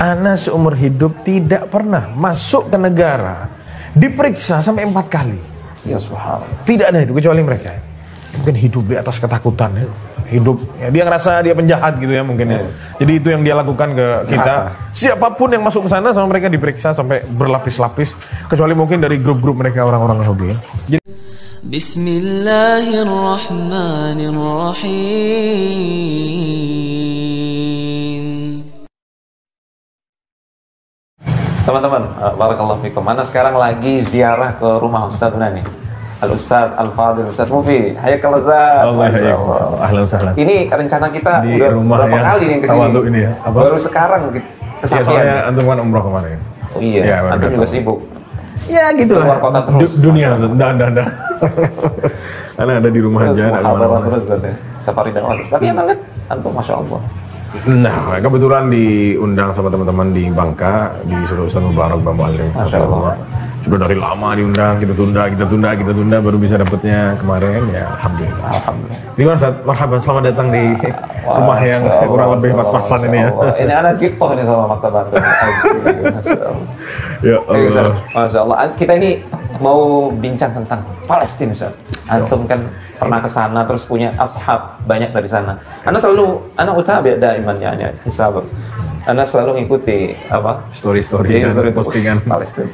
Ana seumur hidup tidak pernah masuk ke negara diperiksa sampai 4 kali. Ya subhanallah. Tidak ada itu kecuali mereka. Mungkin hidup di atas ketakutan ya. Hidup ya, dia ngerasa dia penjahat gitu ya mungkin ya. Jadi itu yang dia lakukan ke kita. Siapapun yang masuk ke sana sama mereka diperiksa sampai berlapis-lapis, kecuali mungkin dari grup-grup mereka orang-orang Yahudi ya. Jadi Bismillahirrahmanirrahim. Teman-teman, barakallahu fikum. Ana sekarang lagi ziarah ke rumah Ustaz nih. Al-Ustaz Al-Fadil, Ustaz Mufi. Hayakallah Ustaz. Ahlan sahlan. Ini rencana kita di udah rumah berapa kali nih kesini? Tawaduk ini ya. Apa? Baru sekarang Ya, kesaksian. soalnya antum kan umroh kemarin. Oh iya, ya, antum juga sibuk. Ya gitu lah. Keluar kota terus. Dunia dah. Karena ada di rumah aja. Terus ya. Safari dan terus. Tapi yang lihat antum Masya Allah. Nah, kebetulan diundang sama teman-teman di Bangka, di Ustaz Mubarak Bapak Alim. Masya Allah. Sudah dari lama diundang, kita tunda, baru bisa dapatnya kemarin, ya Alhamdulillah. Gimana Ustaz? Marhaban, selamat datang di rumah yang kurang lebih pas-pasan ini ya. Ini anak kita ini sama Maktab Bandung. Masya Allah. Ya Allah. Masya Allah. Kita ini mau bincang tentang Palestina, Ustaz. Antum kan pernah ke sana terus punya ashab banyak dari sana. Ana utabi daiman ya hisab. Ana selalu ngikuti apa? Story dan postingan Palestina.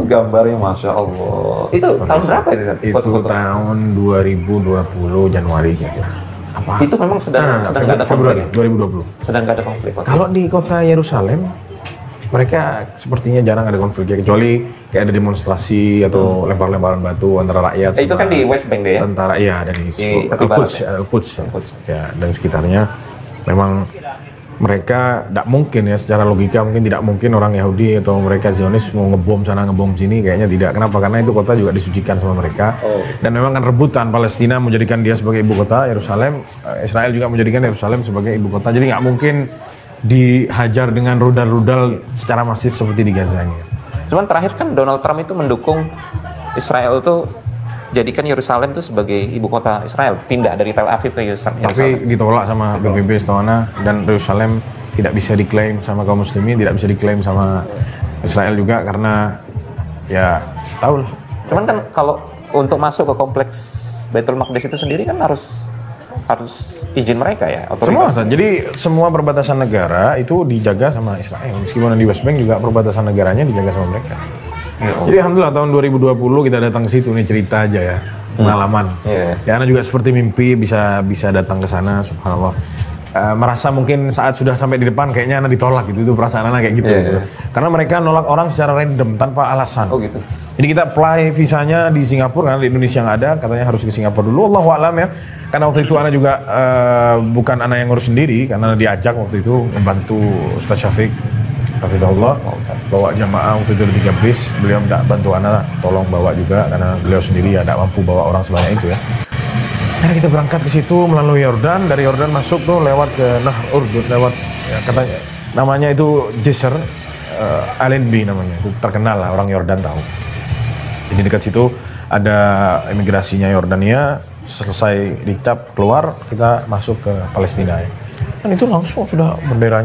Gambarnya Masya Allah. Itu tahun berapa itu? Itu tahun 2020 Januari kira-kira. Apa? Itu memang sedang nggak ada Februari konflik. 2020. Sedang nggak ada konflik. Kalau di kota Yerusalem, mereka sepertinya jarang ada konflik ya, kecuali kayak ada demonstrasi atau lempar-lemparan batu antara rakyat. Itu kan di West Bank deh ya? Tentara, iya, dari Al-Quds ya, dan sekitarnya. Memang mereka tidak mungkin ya, secara logika mungkin tidak mungkin orang Yahudi atau mereka Zionis mau ngebom sana ngebom sini, kayaknya tidak. Kenapa? Karena itu kota juga disucikan sama mereka. Dan memang kan rebutan Palestina menjadikan dia sebagai ibu kota Yerusalem, Israel juga menjadikan Yerusalem sebagai ibu kota. Jadi nggak mungkin dihajar dengan rudal-rudal secara masif seperti di Gaza ini. Cuman terakhir kan Donald Trump itu mendukung Israel itu jadikan Yerusalem itu sebagai ibu kota Israel, pindah dari Tel Aviv ke Yerusalem. Tapi ditolak sama PBB setawana, dan Yerusalem tidak bisa diklaim sama kaum muslimin, tidak bisa diklaim sama Israel juga karena ya tahu lah. Cuman kan kalau untuk masuk ke kompleks Baitul Maqdis itu sendiri kan harus izin mereka ya, otoritas. Semua, jadi semua perbatasan negara itu dijaga sama Israel. Meskipun di West Bank juga perbatasan negaranya dijaga sama mereka. Jadi alhamdulillah tahun 2020 kita datang ke situ nih, cerita aja ya, pengalaman. Ya, anak juga seperti mimpi bisa datang ke sana, subhanallah. Merasa mungkin saat sudah sampai di depan kayaknya anak ditolak gitu, itu perasaan anak kayak gitu. Karena mereka nolak orang secara random tanpa alasan. Oh gitu. Jadi kita apply visanya di Singapura karena di Indonesia nggak ada, katanya harus ke Singapura dulu. Allahu a'lam ya. Karena waktu itu anak juga bukan anak yang ngurus sendiri, karena diajak waktu itu membantu Ustaz Syafiq hafizahullah bawa jamaah waktu itu ada 3 bis. Beliau minta bantu anak tolong bawa juga karena beliau sendiri ya tidak mampu bawa orang sebanyak itu ya. Nah, kita berangkat ke situ melalui Yordan, dari Yordan masuk tuh lewat ke Nahr Urdun, lewat ya, katanya namanya itu Jisr Allenby namanya, itu terkenal lah, orang Yordan tahu. Jadi dekat situ ada imigrasinya Yordania, selesai dicap keluar kita masuk ke Palestina ya. Dan itu langsung sudah bendera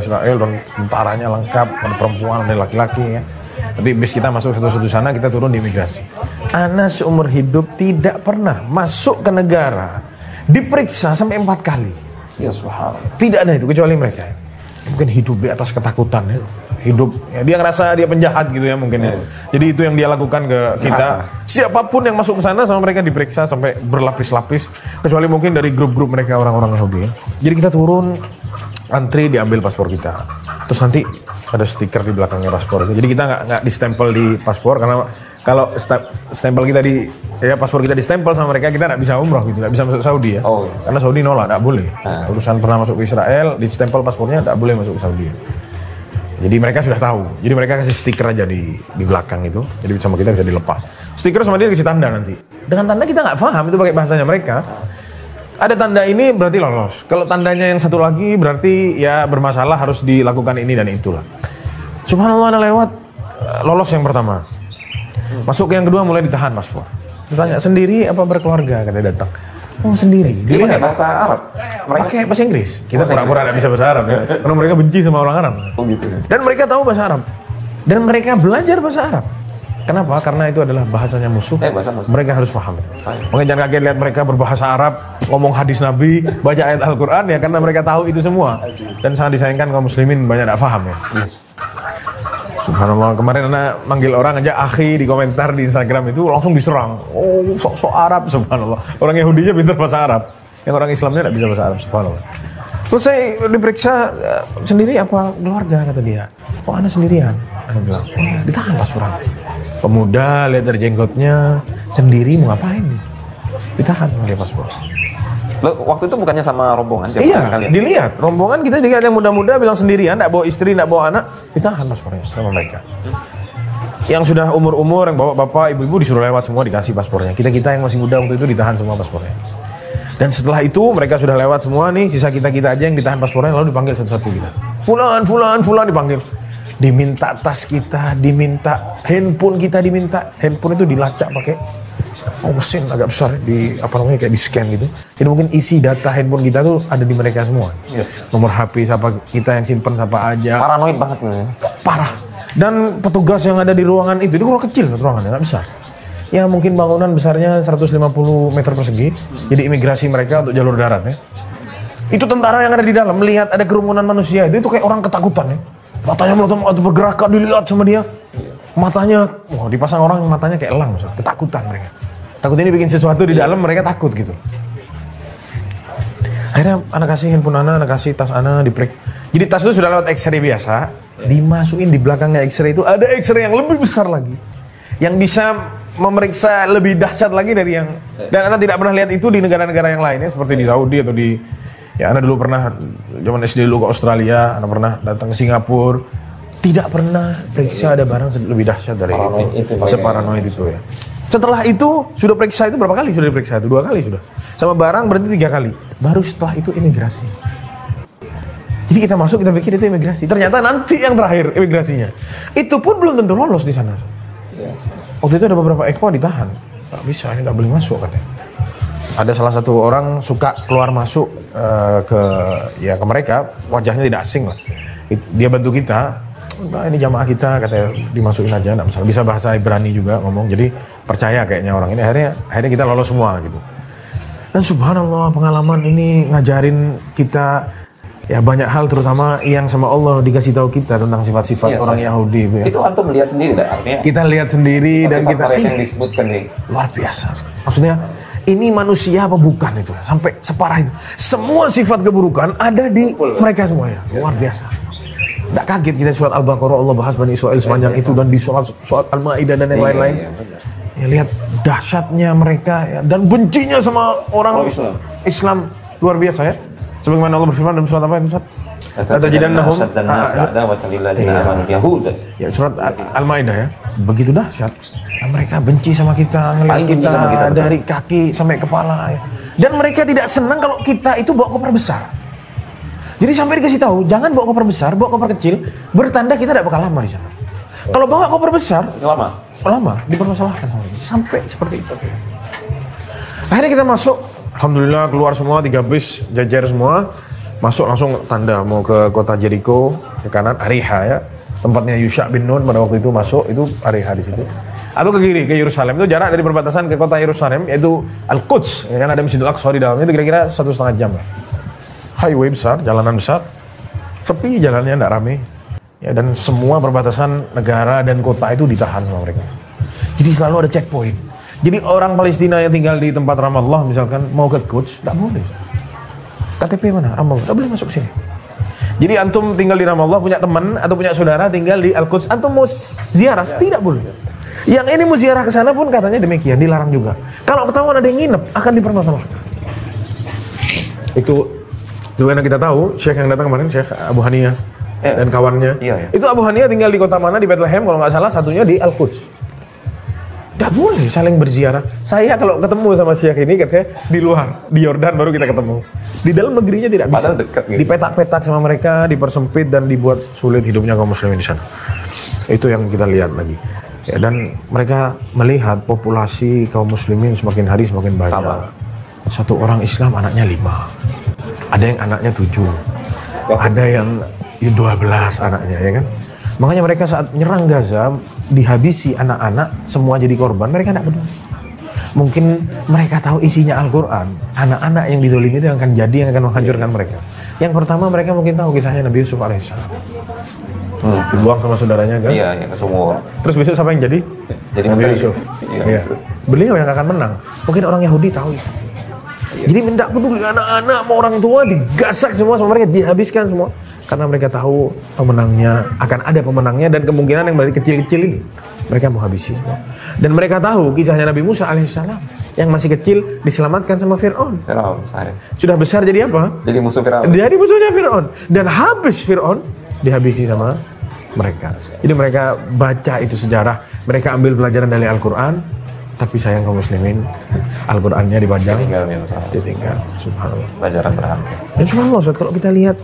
Israel dan tentaranya lengkap, ada perempuan, ada laki-laki ya. Nanti bis kita masuk satu-satu sana, kita turun di imigrasi. Ana seumur hidup tidak pernah masuk ke negara diperiksa sampai 4 kali. Ya subhanallah. Tidak ada itu kecuali mereka. Mungkin hidup di atas ketakutan ya. Hidup ya, dia ngerasa dia penjahat gitu ya mungkin ya. Jadi itu yang dia lakukan ke kita. Siapapun yang masuk ke sana sama mereka diperiksa sampai berlapis-lapis, kecuali mungkin dari grup-grup mereka orang-orang Yahudi ya. Jadi kita turun, antri, diambil paspor kita. Terus nanti ada stiker di belakangnya paspor itu. Jadi kita nggak distempel di paspor, karena kalau stempel kita di paspor kita distempel sama mereka, kita nggak bisa umroh gitu, nggak bisa masuk Saudi ya. Karena Saudi nolak, nggak boleh. Urusan pernah masuk ke Israel, distempel paspornya nggak boleh masuk ke Saudi. Jadi mereka sudah tahu. Jadi mereka kasih stiker aja di belakang itu. Jadi sama kita bisa dilepas. Stiker sama dia kasih tanda nanti. Dengan tanda kita nggak paham itu pakai bahasanya mereka. Ada tanda ini berarti lolos. Kalau tandanya yang satu lagi berarti ya bermasalah, harus dilakukan ini dan itulah. Subhanallah, ada lewat lolos yang pertama. Masuk ke yang kedua mulai ditahan paspor. Ditanya sendiri apa berkeluarga, katanya datang. Oh sendiri. Dia pakai bahasa Arab. Mereka Pakai bahasa Inggris. Kita Bahasa pura-pura tidak bisa bahasa Arab ya. Karena mereka benci sama orang Arab. oh gitu ya. Dan mereka tahu bahasa Arab. Dan mereka belajar bahasa Arab. Kenapa? Karena itu adalah bahasanya musuh. Bahasa musuh. Mereka harus paham itu. Makanya jangan kaget lihat mereka berbahasa Arab, ngomong hadis Nabi, baca ayat Al-Quran ya karena mereka tahu itu semua. Dan sangat disayangkan kaum muslimin banyak tidak paham ya. Yes. Subhanallah, kemarin anak manggil orang aja akhi di komentar di Instagram itu langsung diserang. Oh, sok-sok Arab, subhanallah. Orang Yahudinya pintar bahasa Arab. Yang orang Islamnya tidak bisa bahasa Arab, subhanallah. Selesai diperiksa sendiri apa keluarga kata dia. Oh, anak sendirian. Anak bilang, oh ya ditahan pasporan. Pemuda lihat dari jenggotnya sendiri mau ngapain nih? Ditahan sama dia paspor. Lo waktu itu bukannya sama rombongan? Iya, dilihat rombongan kita juga yang muda-muda bilang sendirian, tidak bawa istri, tidak bawa anak, ditahan paspornya sama mereka. Yang sudah umur-umur, yang bapak-bapak, ibu-ibu disuruh lewat semua dikasih paspornya. Kita yang masih muda waktu itu ditahan semua paspornya. Dan setelah itu mereka sudah lewat semua nih, sisa kita aja yang ditahan paspornya, lalu dipanggil satu-satu kita. Fulan dipanggil. Diminta tas kita, diminta handphone kita, handphone itu dilacak pakai mesin agak besar kayak di scan gitu. Jadi mungkin isi data handphone kita tuh ada di mereka semua. Yes. Nomor HP siapa kita yang simpen siapa aja. Paranoid banget ini. Parah. Dan petugas yang ada di ruangan itu ruang kecil, ruangannya nggak besar. Ya mungkin bangunan besarnya 150 meter persegi. Jadi imigrasi mereka untuk jalur darat ya. Itu tentara yang ada di dalam melihat ada kerumunan manusia itu kayak orang ketakutan ya. Matanya melotot bergerak dilihat sama dia. Matanya, dipasang orang matanya kayak elang, ketakutan mereka. Takut ini bikin sesuatu di dalam mereka takut gitu. Akhirnya anak kasih handphone anak kasih tas anak diperiksa. Jadi tas itu sudah lewat X-ray biasa, dimasukin di belakangnya X-ray itu ada X-ray yang lebih besar lagi, yang bisa memeriksa lebih dahsyat lagi dari yang. Dan anak tidak pernah lihat itu di negara-negara yang lainnya seperti di Saudi atau di. Ya, anak dulu pernah zaman SD dulu ke Australia, anak pernah datang ke Singapura, tidak pernah periksa ada barang lebih dahsyat dari itu. Separanoid itu ya. Setelah itu sudah periksa itu berapa kali sudah diperiksa itu? 2 kali sudah. Sama barang berarti 3 kali. Baru setelah itu imigrasi. Jadi kita masuk kita pikir itu imigrasi. Ternyata nanti yang terakhir imigrasinya. Itu pun belum tentu lolos di sana. Waktu itu ada beberapa ekor ditahan. Nggak bisa, ini nggak boleh masuk katanya. Ada salah satu orang suka keluar masuk ke mereka, wajahnya tidak asing lah. Dia bantu kita, ini jamaah kita katanya dimasukin aja, nggak masalah. Bisa bahasa Ibrani juga ngomong, jadi percaya kayaknya orang ini. Akhirnya kita lolos semua gitu. Dan subhanallah pengalaman ini ngajarin kita ya banyak hal, terutama yang sama Allah dikasih tahu kita tentang sifat-sifat orang Yahudi itu ya. Itu antum lihat sendiri dah artinya. Kita lihat sendiri dan kita yang disebutkan nih. Luar biasa. Maksudnya ini manusia apa bukan itu? Sampai separah itu. Semua sifat keburukan ada di mereka semua ya. Luar biasa. Tidak kaget kita surat Al-Baqarah Allah bahas Bani Israel sepanjang itu, dan di surat Al-Maidah dan yang lain-lain. Ya, lihat dahsyatnya mereka ya, dan bencinya sama orang Islam luar biasa ya. Sebagaimana Allah berfirman dalam surat apa itu? Latajidannahum ya, surat Al-Maidah ya. Begitu dahsyat. Ya, mereka benci sama kita, ngelihat kita dari kaki sampai kepala ya. Dan mereka tidak senang kalau kita itu bawa koper besar. Jadi sampai dikasih tahu, jangan bawa koper besar, bawa koper kecil, bertanda kita tidak bakal lama di sana. Kalau bawa koper besar, lama dipermasalahkan sampai seperti itu. Akhirnya kita masuk, alhamdulillah keluar semua 3 bis jajar semua, masuk langsung tanda mau ke kota Jericho, ke kanan Ariha ya, tempatnya Yusha bin Nun pada waktu itu masuk, itu Ariha di situ. Atau ke kiri ke Yerusalem, itu jarak dari perbatasan ke kota Yerusalem yaitu Al-Quds yang ada Masjidil Aqsa di dalamnya, itu kira-kira 1,5 jam lah. Highway besar, jalanan besar, sepi jalannya, tidak rame ya, dan semua perbatasan negara dan kota itu ditahan sama mereka. Jadi selalu ada checkpoint. Jadi orang Palestina yang tinggal di tempat Ramallah misalkan mau ke Quds, tidak boleh. KTP mana? Ramallah, tidak boleh masuk sini. Jadi antum tinggal di Ramallah, punya teman atau punya saudara tinggal di Al-Quds, antum mau ziarah, tidak boleh. Yang ini mau ziarah ke sana pun katanya demikian, dilarang juga. Kalau ketahuan ada yang nginep, akan dipermasalahkan. Itu sebenarnya kita tahu, Syekh yang datang kemarin, Syekh Abu Haniyah dan kawannya. Itu Abu Haniyah tinggal di kota mana? Di Bethlehem kalau nggak salah, satunya di Al-Quds. Tidak boleh saling berziarah. Saya kalau ketemu sama Syekh ini katanya di luar, di Yordan baru kita ketemu. Di dalam negerinya tidak bisa. Padahal dekat gitu. Dipetak-petak sama mereka, dipersempit dan dibuat sulit hidupnya kaum muslimin di sana. Itu yang kita lihat lagi. Ya, dan mereka melihat populasi kaum muslimin semakin hari semakin banyak. satu orang Islam anaknya 5, ada yang anaknya 7, ada yang 12 anaknya, ya kan? Makanya mereka saat nyerang Gaza, dihabisi anak-anak, semua jadi korban, mereka tidak peduli. Mungkin mereka tahu isinya Al-Quran, anak-anak yang didolimi itu yang akan jadi, yang akan menghancurkan mereka. Yang pertama mereka mungkin tahu kisahnya Nabi Yusuf alaihissalam. Dibuang sama saudaranya kan? Iya, yang ke sumur. Terus besok siapa yang jadi? Jadi Nabi menteri. Yusuf. Iya. Iya. Beliau yang akan menang. Mungkin orang Yahudi tahu itu. Jadi tidak peduli anak-anak mau orang tua digasak semua sama mereka, dihabiskan semua. Karena mereka tahu pemenangnya, akan ada pemenangnya, dan kemungkinan yang dari kecil-kecil ini mereka mau habisi semua. Dan mereka tahu kisahnya Nabi Musa alaihissalam yang masih kecil diselamatkan sama Fir'aun. Firaun, saya. Sudah besar jadi apa? Jadi musuh Firaun. Jadi musuhnya Fir'aun. Dan habis Fir'aun dihabisi sama mereka. Jadi mereka baca itu sejarah, mereka ambil pelajaran dari Al-Quran, tapi sayang kaum muslimin, Al-Qurannya dipajang, ditinggal. Subhanallah. Pelajaran berharga. Dan subhanallah, Ustaz, kalau kita lihat,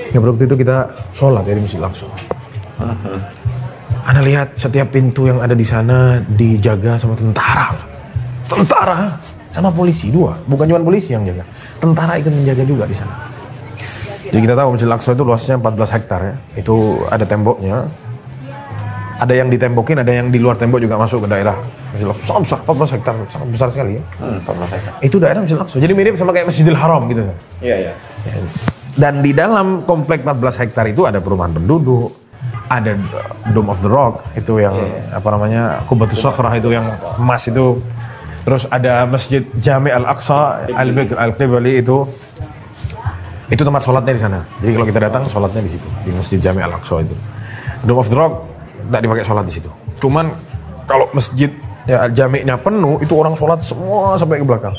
ya waktu itu kita sholat ya di Masjid Al-Aqsa. Anda lihat setiap pintu yang ada di sana dijaga sama tentara. Tentara sama polisi, 2. Bukan cuma polisi yang jaga. Tentara ikut menjaga juga di sana. Jadi kita tahu Masjid Al-Aqsa itu luasnya 14 hektar ya. Itu ada temboknya. Ada yang ditembokin, ada yang di luar tembok juga masuk ke daerah Masjid Al-Aqsa. Sangat besar, 14 hektar, sangat besar sekali ya. 14 hektar. Itu daerah Masjid Al-Aqsa. Jadi mirip sama kayak Masjidil Haram gitu. Iya. Dan di dalam komplek 14 hektar itu ada perumahan penduduk, ada Dome of the Rock itu yang apa namanya, Qubatus Sakhrah itu yang emas itu. Terus ada Masjid Jami' Al-Aqsa Al-Qibali itu tempat sholatnya di sana. Jadi kalau kita datang sholatnya di situ, di Masjid Jami' Al-Aqsa itu. Dome of the Rock tidak dipakai sholat di situ. Cuman kalau masjid ya Jami'-nya penuh, itu orang sholat semua sampai ke belakang.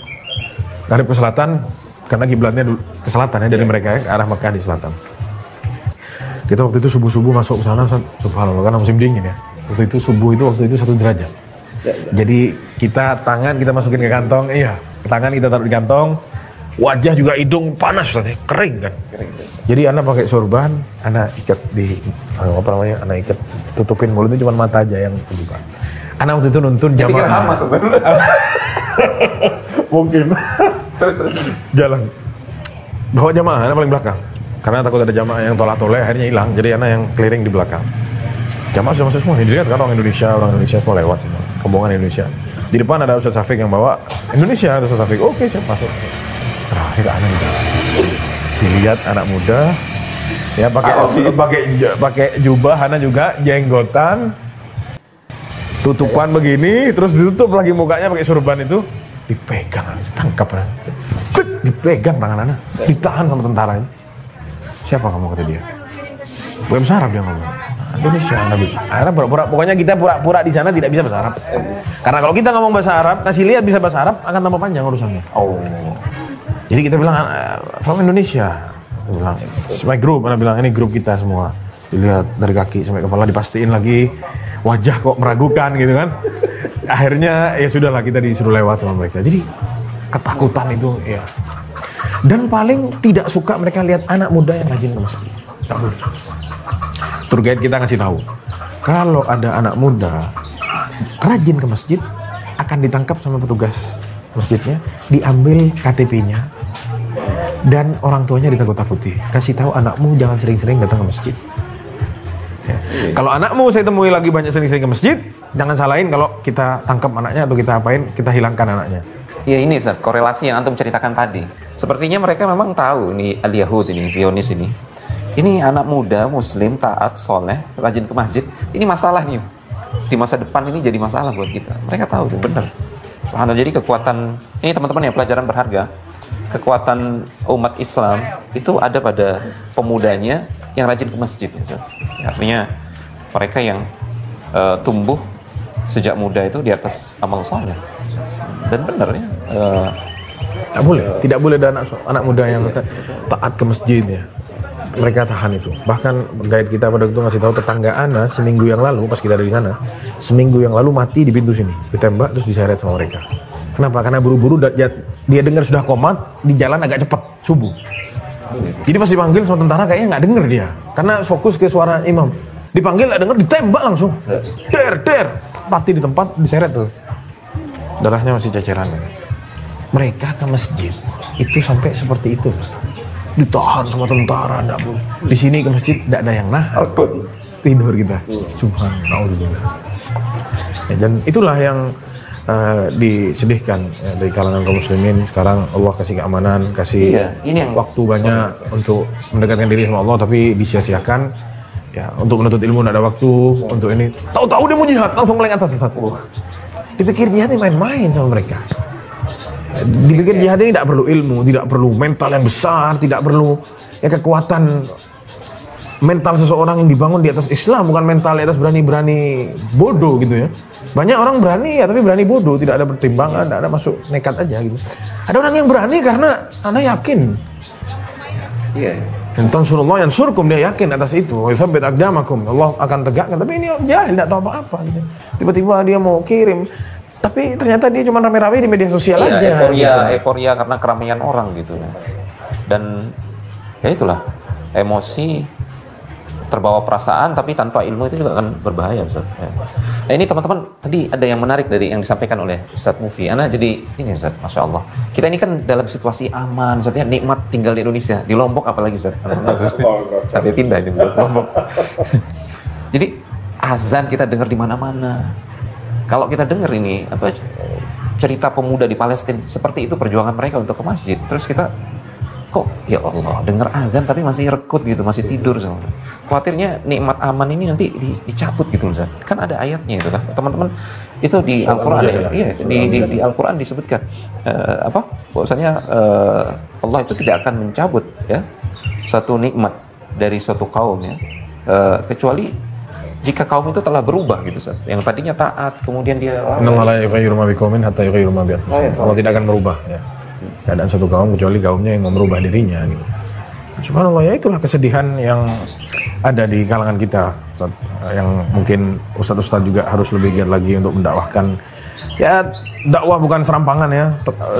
Dari ke selatan, karena kiblatnya ke selatan ya, dari mereka ya, ke arah Mekah di selatan. Kita waktu itu subuh-subuh masuk ke sana, subhanallah, karena musim dingin ya. Waktu itu subuh itu 1 derajat. Jadi kita tangan kita masukin ke kantong, tangan kita taruh di kantong, wajah juga hidung panas, kering kan. Jadi anak pakai sorban, anak ikat di anak ikat tutupin mulutnya, cuma mata aja yang terbuka. Anak waktu itu nuntun jamaah. Mungkin. Terus. Jalan. Bawa jamaah, anak paling belakang. Karena takut ada jamaah yang tolak-toleh, akhirnya hilang. Jadi anak yang keliling di belakang. Jamaah sudah masuk semua. Dilihat kan orang Indonesia semua lewat semua. Rombongan Indonesia. Di depan ada Ustaz Syafiq yang bawa Indonesia, ada Ustaz Syafiq. Oke, siap masuk. Terakhir anak di dalam. Dilihat anak muda, ya pakai jubah, anak juga jenggotan, tutupan begini, terus ditutup lagi mukanya pakai surban itu, dipegang, ditangkap, dipegang tangan anak, ditahan sama tentara ini. Siapa kamu, kata dia? Bukan bahasa Arab dia ngomong. Indonesia, Nabi. Akhirnya pokoknya kita pura-pura di sana tidak bisa bahasa Arab. Karena kalau kita ngomong bahasa Arab, kasih lihat bisa bahasa Arab, akan tambah panjang urusannya. Jadi kita bilang from Indonesia. Dia bilang it's my group. Anak bilang ini grup kita semua. Dilihat dari kaki sampai kepala, dipastiin lagi wajah kok meragukan gitu kan. Akhirnya ya sudahlah, kita disuruh lewat sama mereka. Jadi ketakutan itu ya. Dan paling tidak suka mereka lihat anak muda yang rajin ke masjid. Tak boleh. Tour guide kita ngasih tahu, kalau ada anak muda rajin ke masjid akan ditangkap sama petugas masjidnya, diambil KTP-nya. Dan orang tuanya ditakut-takuti. Kasih tahu anakmu jangan sering-sering datang ke masjid. Ya. Kalau anakmu saya temui lagi banyak sering-sering ke masjid, jangan salahin kalau kita tangkap anaknya atau kita apain, kita hilangkan anaknya. Ya ini Ustaz, korelasi yang antum ceritakan tadi. Sepertinya mereka memang tahu ini al-Yahud ini, Zionis ini. Ini anak muda, muslim, taat, soleh, rajin ke masjid. Ini masalah nih. Di masa depan ini jadi masalah buat kita. Mereka tahu itu benar. Jadi kekuatan, ini teman-teman ya, pelajaran berharga. Kekuatan umat Islam itu ada pada pemudanya yang rajin ke masjid. Artinya mereka yang tumbuh sejak muda itu di atas amal soleh. Dan benar ya. Tidak boleh ada anak muda yang taat ke masjid ya. Mereka tahan itu. Bahkan guide kita pada itu ngasih tahu, tetangga Ana seminggu yang lalu pas kita ada di sana, seminggu yang lalu mati di pintu sini, ditembak terus diseret sama mereka. Kenapa? Karena buru-buru dia dengar sudah komat, di jalan agak cepat subuh. Jadi pas dipanggil sama tentara kayaknya nggak denger dia, karena fokus ke suara imam. Dipanggil nggak denger, ditembak langsung. Der, mati di tempat, diseret tuh. Darahnya masih ceceran. mereka ke masjid itu sampai seperti itu, ditahan sama tentara, enggak boleh. Di sini ke masjid enggak ada yang nahan, tidur kita. Subhanallah. Ya, dan itulah yang disedihkan ya, dari kalangan kaum muslimin. Sekarang Allah kasih keamanan, kasih ini yang waktu banyak untuk mendekatkan diri sama Allah, tapi disia-siakan. Ya, untuk menuntut ilmu tidak ada waktu, untuk ini. Tahu-tahu dia mau jihad, langsung meleng atas satu. Dipikir jihad ini main-main sama mereka. Dipikir jihad ini tidak perlu ilmu, tidak perlu mental yang besar, tidak perlu ya kekuatan mental seseorang yang dibangun di atas Islam, bukan mental di atas berani-berani bodoh gitu ya. Banyak orang berani ya, tapi berani bodoh, tidak ada pertimbangan, tidak ada masuk nekat aja gitu. Ada orang yang berani karena anda yakin. Iya. Dan tansurullah yansurkum, dia yakin atas itu. Wa yuthabbit aqdamakum, Allah akan tegakkan. Tapi ini jahil, tidak tahu apa-apa gitu. Tiba-tiba dia mau kirim, tapi ternyata dia cuma rame-rame di media sosial aja. Euforia karena keramaian orang gitu. Dan ya itulah, emosi, terbawa perasaan, tapi tanpa ilmu itu juga akan berbahaya, Ustaz. Nah ini teman-teman, tadi ada yang menarik dari yang disampaikan oleh Ustaz Mufi. Ana jadi ini Ustaz, Masya Allah. Kita ini kan dalam situasi aman, Ustaz, ya, nikmat tinggal di Indonesia. Di Lombok apalagi Ustaz. Sampai pindah di Lombok. Jadi azan kita dengar di mana-mana. Kalau kita dengar ini apa cerita pemuda di Palestina seperti itu perjuangan mereka untuk ke masjid, terus kita kok ya Allah dengar azan tapi masih rekut gitu, masih tidur sama. Khawatirnya nikmat aman ini nanti dicabut gitu Ustaz. Kan ada ayatnya itu kan. Teman-teman itu di Al-Qur'an ya. Iya, di Al-Qur'an disebutkan bahwasanya Allah itu tidak akan mencabut ya suatu nikmat dari suatu kaum ya kecuali jika kaum itu telah berubah gitu Ustaz. Yang tadinya taat kemudian dia Allah tidak akan merubah ya keadaan satu kaum kecuali kaumnya yang mau merubah dirinya gitu. Subhanallah, ya itulah kesedihan yang ada di kalangan kita Ustaz, yang mungkin ustadz-ustadz juga harus lebih giat lagi untuk mendakwahkan. Ya dakwah bukan serampangan ya,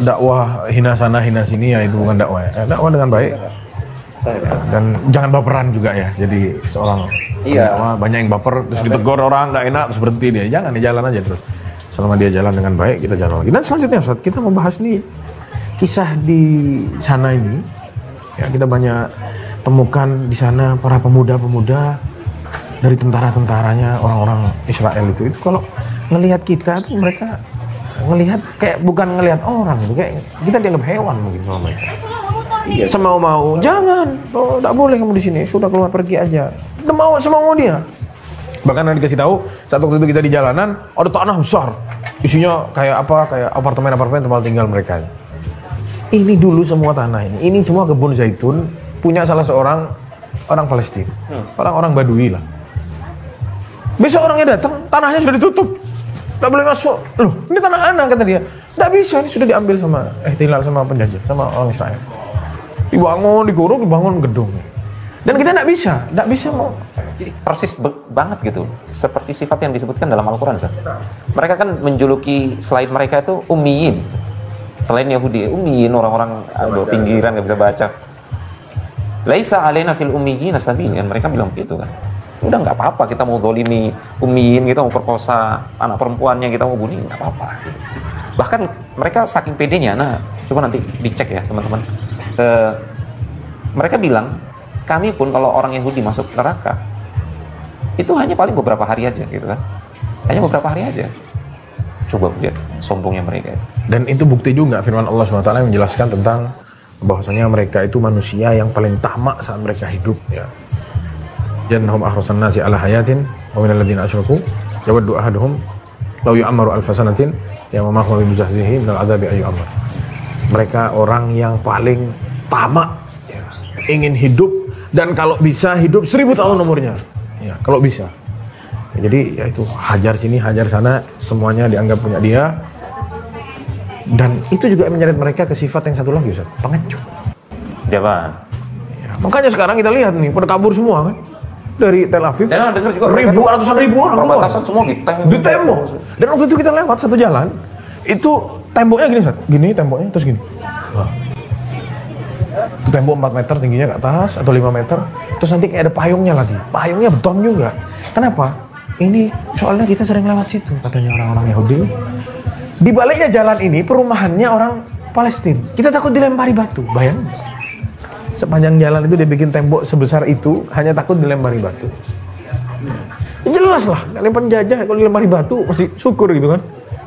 dakwah hina sana hina sini ya itu bukan dakwah ya. Dakwah dengan baik ya, dan jangan baperan juga ya. Jadi seorang dakwah banyak yang baper terus ditegur orang nggak enak terus berhenti dia. Jangan, dia jalan aja terus. Selama dia jalan dengan baik kita jalan lagi. Dan selanjutnya Ustaz, kita membahas nih kisah di sana ini, ya kita banyak temukan di sana para pemuda-pemuda dari tentara-tentaranya orang-orang Israel itu kalau ngelihat kita tuh mereka ngelihat kayak bukan ngelihat orang gitu, kayak kita dianggap hewan mungkin sama mereka. Iya. Semau-mau, jangan, tidak boleh kamu di sini, sudah keluar pergi aja. Udah mau semau dia. Bahkan yang dikasih tahu saat waktu itu kita di jalanan ada tanah besar, isinya kayak apa, kayak apartemen tempat tinggal mereka. Ini dulu semua tanah ini semua kebun zaitun punya salah seorang orang Palestina, orang-orang Badui lah. Besok orangnya datang, tanahnya sudah ditutup, tidak boleh masuk. Loh, ini tanah anak kata dia. Tidak bisa, ini sudah diambil sama ihtilal sama penjajah, sama orang Israel. Dibangun, dikurung, dibangun gedung. Dan kita tidak bisa mau. Jadi persis banget gitu, seperti sifat yang disebutkan dalam Al-Quran. Mereka kan menjuluki selain mereka itu ummiyin. Selain Yahudi, ummiyin, orang-orang pinggiran nggak bisa baca. Laisa alaina fil ummiyin sabil, kan mereka bilang begitu kan. Udah nggak apa-apa kita mau zalimi ummiyin, kita mau perkosa anak perempuannya, kita mau bunuh, nggak apa-apa gitu. Bahkan mereka saking pedenya, nah coba nanti dicek ya teman-teman. Mereka bilang, kami pun kalau orang Yahudi masuk neraka itu hanya paling beberapa hari aja gitu kan. Hanya beberapa hari aja. Coba lihat sombongnya mereka itu. Dan itu bukti juga firman Allah SWT yang menjelaskan tentang bahwasanya mereka itu manusia yang paling tamak saat mereka hidup ya. Jannahum ahrasan nasi ala hayatin wa minal ladzina asyraku yawaddu ahaduhum law yu'ammaru alf sanatin ya ma huwa bimuzahzihi minal adzabi ay yu'ammar. Mereka orang yang paling tamak ya, ingin hidup dan kalau bisa hidup 1000 tahun umurnya. Ya, kalau bisa. Jadi ya itu hajar sini, hajar sana, semuanya dianggap punya dia. Dan itu juga menyeret mereka ke sifat yang satu lagi Ustaz, pengecut. Jaman. Ya, makanya sekarang kita lihat nih, pada kabur semua kan. Dari Tel Aviv, ya, juga ratusan ribu orang perbatasan semua di tembok. Dan waktu itu kita lewat satu jalan, itu temboknya gini Ustaz, gini temboknya terus gini. Wah. Itu tembok 4 meter tingginya ke atas atau 5 meter, terus nanti kayak ada payungnya lagi. Payungnya beton juga. Kenapa? Ini soalnya kita sering lewat situ katanya orang-orang Yahudi. Di baliknya jalan ini perumahannya orang Palestina. Kita takut dilempari batu. Bayangin. Sepanjang jalan itu dia bikin tembok sebesar itu hanya takut dilempari batu. Jelas lah, kalian penjajah kalau dilempari batu masih syukur gitu kan.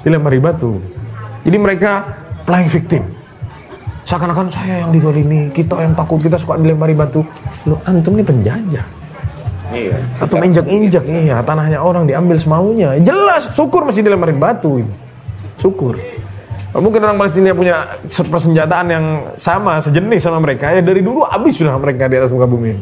Dilempari batu. Jadi mereka playing victim. Seakan-akan saya yang dizalimi, kita yang takut, kita suka dilempari batu. Loh, antum ini penjajah. Iya. Antum injak-injak, iya, tanahnya orang diambil semaunya. Jelas, syukur masih dilemparin batu itu. Syukur. Mungkin orang Palestina punya persenjataan yang sama, sejenis sama mereka. Ya dari dulu habis sudah mereka di atas muka bumi.